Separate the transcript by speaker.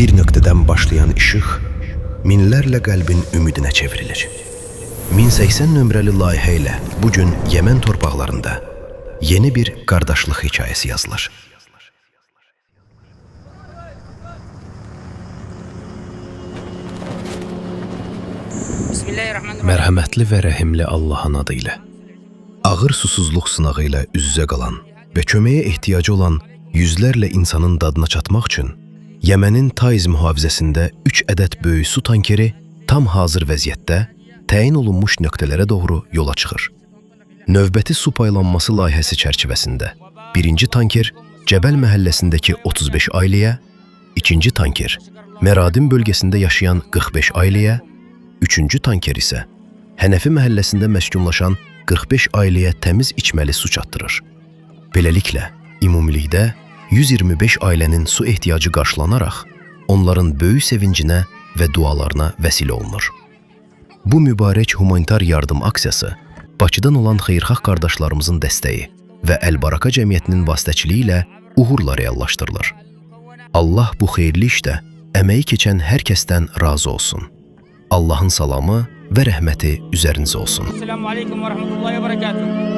Speaker 1: Bir nöqtədən başlayan işıq minlərlə qəlbin ümidinə çevrilir. 1080 nömrəli layihə ilə bugün Yəmən torpaqlarında yeni bir qardaşlıq hekayəsi yazılır. Mərhəmətli və rəhimli Allahın adı ilə. Ağır susuzluq sınağı ilə üz-üzə qalan və köməyə ehtiyacı olan yüzlərlə insanın dadına çatmaq üçün Yəmənin Taiz mühafizəsində 3 ədəd böyük su tankeri tam hazır vəziyyətdə təyin olunmuş nöqtələrə doğru yola çıxır. Növbəti su paylanması layihəsi çərçivəsində birinci tanker Cəbəl məhəlləsindəki 35 ailəyə, ikinci tanker Məradin bölgəsində yaşayan 45 ailəyə, üçüncü tanker isə Hənəfi məhəlləsində məskunlaşan 45 ailəyə təmiz içməli su çatdırır. Beləliklə, ümumilikdə 125 ailənin su ehtiyacı qarşılanaraq, onların böyük sevincinə və dualarına vəsilə olunur. Bu mübarək humanitar yardım aksiyası Bakıdan olan xeyirxah qardaşlarımızın dəstəyi və Əl-Baraka Cəmiyyətinin vasitəçiliyi ilə uğurla reallaşdırılır. Allah bu xeyirli işdə əməyi keçən hər kəsdən razı olsun. Allahın salamı və rəhməti üzərinizə olsun.
Speaker 2: Esselamu aleyküm və rəhmətullahi və bərəkatuhu.